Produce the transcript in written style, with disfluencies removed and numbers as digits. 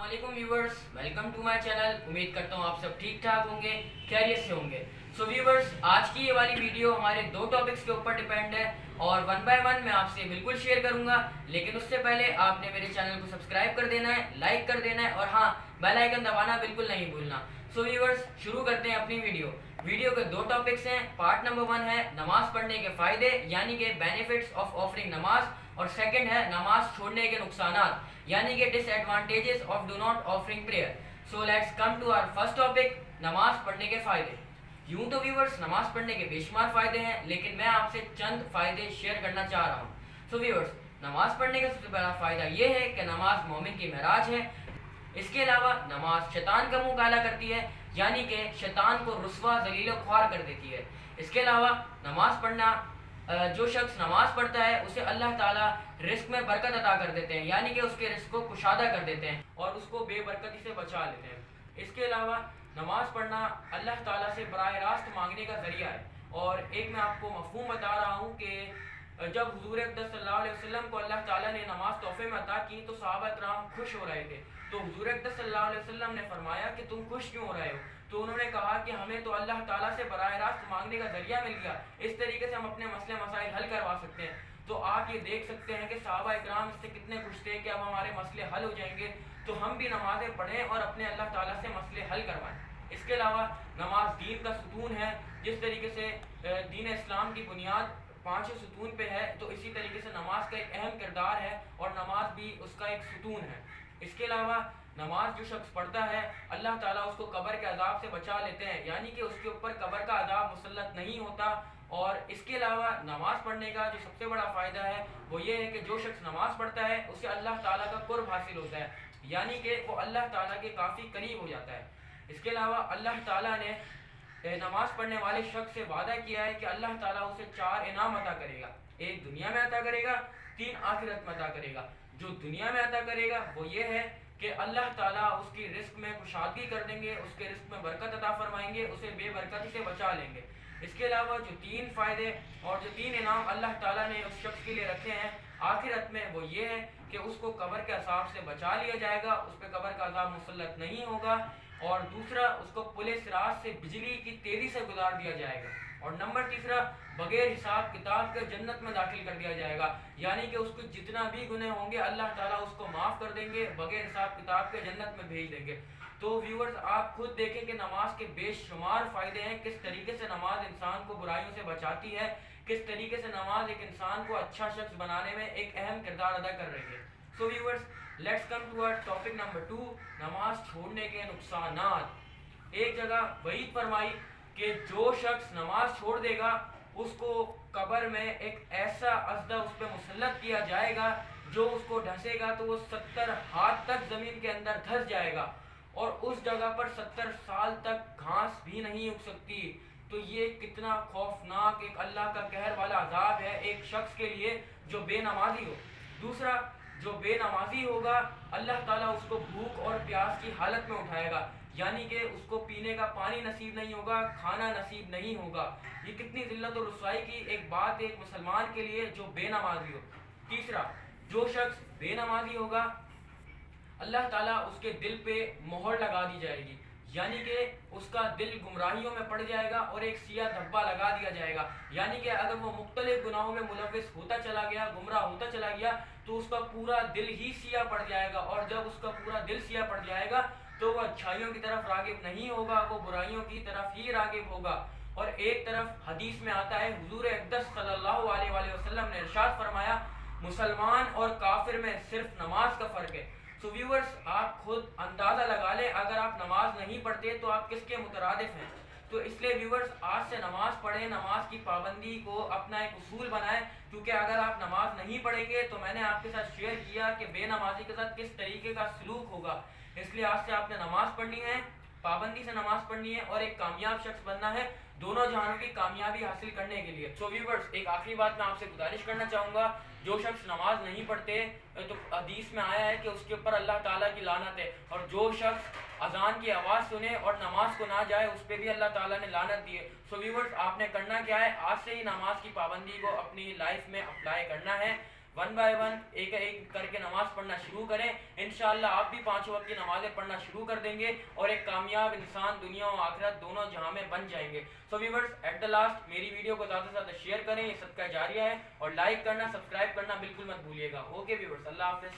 अस्सलामुअलैकुम viewers, welcome to my channel. उम्मीद करता हूँ आप सब ठीक ठाक होंगे, खैरियत से होंगे। सो व्यूवर्स, आज की ये वाली वीडियो हमारे दो टॉपिक्स के ऊपर डिपेंड है और वन बाय वन मैं आपसे बिल्कुल शेयर करूंगा। लेकिन उससे पहले आपने मेरे चैनल को सब्सक्राइब कर देना है, लाइक कर देना है और हाँ, बेल आइकन दबाना बिल्कुल नहीं भूलना। सो व्यूवर्स, शुरू करते हैं अपनी वीडियो के दो टॉपिक्स हैं। पार्ट नंबर 1 है नमाज पढ़ने के फ़ायदे यानी कि बेनिफिट्स ऑफ ऑफरिंग नमाज, और सेकंड है नमाज छोड़ने के नुकसानात यानी कि disadvantages of do not offering prayer. So let's come to our first topic, नमाज पढ़ने के फ़ायदे। यूं तो व्यूवर्स नमाज पढ़ने के बेशुमार फ़ायदे हैं, लेकिन मैं आपसे चंद फ़ायदे शेयर करना चाह रहा हूँ। सो व्यूवर्स, नमाज पढ़ने का सबसे बड़ा फ़ायदा ये है कि नमाज मोमिन की महराज है। इसके अलावा नमाज शैतान का मुंह काला करती है यानी कि शैतान को रुस्वा जलील ख्वार कर देती है। इसके अलावा नमाज पढ़ना, जो शख्स नमाज पढ़ता है उसे अल्लाह ताला रिस्क में बरकत अता कर देते हैं यानी कि उसके रिस्क को कुशादा कर देते हैं और उसको बेबरकती से बचा लेते हैं। इसके अलावा नमाज पढ़ना अल्लाह ताला से बराह रास्त मांगने का ज़रिया है। और एक मैं आपको मफ़हूम बता रहा हूँ कि जब हुजूर अक़दस सल्लल्लाहु अलैहि वसल्लम को अल्लाह ताला ने नमाज तोहफे में अता की तो सहाबा किराम खुश हो रहे थे। तो हुजूर अक़दस सल्लल्लाहु अलैहि वसल्लम ने फरमाया कि तुम खुश क्यों हो रहे हो? तो उन्होंने कहा कि हमें तो अल्लाह ताला से बराह रास्त मांगने का ज़रिया मिल गया, इस तरीके से हम अपने मसले मसाइल हल करवा सकते हैं। तो आप ये देख सकते हैं कि सहाबा इकराम इससे कितने खुश थे कि अब हमारे मसले हल हो जाएंगे, तो हम भी नमाज़ें पढ़ें और अपने अल्लाह ताला से मसले हल करवाएं। इसके अलावा नमाज दीन का सुतून है। जिस तरीके से दीन इस्लाम की बुनियाद 5 सुतून पे है, तो इसी तरीके से नमाज का एक अहम किरदार है और नमाज भी उसका एक सुतून है। इसके अलावा नमाज जो शख्स पढ़ता है अल्लाह ताला उसको कब्र के अजाब से बचा लेते हैं यानी कि उसके ऊपर कब्र का अजाब मुसल्लत नहीं होता। और इसके अलावा नमाज पढ़ने का जो सबसे बड़ा फ़ायदा है वो ये है कि जो शख्स नमाज पढ़ता है उसे अल्लाह ताला का कुर्ब हासिल होता है यानी कि वो अल्लाह ताला के काफ़ी करीब हो जाता है। इसके अलावा अल्लाह ताला ने नमाज पढ़ने वाले शख्स से वादा किया है कि अल्लाह ताला उसे 4 इनाम अता करेगा। एक दुनिया में अता करेगा, 3 आखिरत में अता करेगा। जो दुनिया में अता करेगा वो ये है कि अल्लाह ताला उसकी रिस्क में कुशादगी कर देंगे, उसके रिस्क में बरकत अता फरमाएंगे, उसे बेबरकती से बचा लेंगे। इसके अलावा जो 3 फ़ायदे और जो 3 इनाम अल्लाह ताला ने उस शख्स के लिए रखे हैं आखिरत में, वो ये है कि उसको कब्र के अज़ाब से बचा लिया जाएगा, उस पर कब्र का अज़ाब मुसल्लत नहीं होगा। और दूसरा, उसको पुलिस रात से बिजली की तेज़ी से गुजार दिया जाएगा। और नंबर तीसरा, बगैर हिसाब किताब के जन्नत में दाखिल कर दिया जाएगा यानी कि उसको जितना भी गुनाह होंगे अल्लाह ताला उसको माफ़ कर देंगे, बगैर हिसाब किताब के जन्नत में भेज देंगे। तो व्यूवर्स, आप खुद देखें कि नमाज के बेशुमार फ़ायदे हैं, किस तरीके से नमाज इंसान को बुराइयों से बचाती है, किस तरीके से नमाज एक इंसान को अच्छा शख्स बनाने में एक अहम किरदार अदा कर रही है। So viewers, let's come to our topic number 2, नमाज छोड़ने के नुकसानात। एक जगह वहीद फरमाई कि जो शख्स नमाज छोड़ देगा उसको कब्र में एक ऐसा अज़दा उस पर मुसल्लत किया जाएगा जो उसको ढसेगा तो वो 70 हाथ तक ज़मीन के अंदर धंस जाएगा और उस जगह पर 70 साल तक घास भी नहीं उग सकती। तो ये कितना खौफनाक एक अल्लाह का कहर वाला अजाब है एक शख्स के लिए जो बेनमाजी हो। दूसरा, जो बेनमाजी होगा अल्लाह ताला उसको भूख और प्यास की हालत में उठाएगा यानी कि उसको पीने का पानी नसीब नहीं होगा, खाना नसीब नहीं होगा। ये कितनी ज़िल्लत और रुसवाई की एक बात एक मुसलमान के लिए जो बेनमाजी हो। तीसरा, जो शख्स बेनमाजी होगा अल्लाह ताला उसके दिल पे मोहर लगा दी जाएगी यानी कि उसका दिल गुमराहियों में पड़ जाएगा और एक सिया धब्बा लगा दिया जाएगा यानी कि अगर वो मुख्तलिफ गुनाहों में मुलव्विस होता चला गया, गुमराह होता चला गया, तो उसका पूरा दिल ही सिया पड़ जाएगा। और जब उसका पूरा दिल सिया पड़ जाएगा तो वह अच्छाइयों की तरफ रागिब नहीं होगा, वो बुराइयों की तरफ ही रागिब होगा। और एक तरफ हदीस में आता है, हुजूर अक़दस सल्लल्लाहु अलैहि वसल्लम ने इरशाद फरमाया, मुसलमान और काफिर में सिर्फ नमाज का फ़र्क है। सो व्यूवर्स, आप खुद अंदाज़ा लगा लें, अगर आप नमाज नहीं पढ़ते तो आप किसके मुतरादिफ हैं। तो इसलिए व्यूवर्स, आज से नमाज पढ़ें, नमाज की पाबंदी को अपना एक उसूल बनाएं, क्योंकि अगर आप नमाज नहीं पढ़ेंगे तो मैंने आपके साथ शेयर किया कि बेनमाजी के साथ किस तरीके का सलूक होगा। इसलिए आज से आपने नमाज पढ़नी है, पाबंदी से नमाज पढ़नी है और एक कामयाब शख्स बनना है दोनों जहानों की कामयाबी हासिल करने के लिए। सो व्यूवर्स, एक आखिरी बात मैं आपसे गुजारिश करना चाहूँगा, जो शख्स नमाज नहीं पढ़ते तो हदीस में आया है कि उसके ऊपर अल्लाह ताला की लानत है। और जो शख्स अजान की आवाज़ सुने और नमाज को ना जाए उस पर भी अल्लाह ताला ने लानत दी है। सो व्यूवर्स, आपने करना क्या है, आज से ही नमाज की पाबंदी को अपनी लाइफ में अप्लाई करना है, वन बाय वन एक एक करके नमाज पढ़ना शुरू करें। इंशाअल्लाह आप भी 5 वक्त की नमाज़ें पढ़ना शुरू कर देंगे और एक कामयाब इंसान दुनिया और आखिरत दोनों जहां में बन जाएंगे। So viewers, at the last मेरी वीडियो को ज़्यादा से ज़्यादा शेयर करें, ये सदका जारिया है, और लाइक करना, सब्सक्राइब करना बिल्कुल मत भूलिएगा। ओके व्यूअर्स, अल्लाह हाफिज़।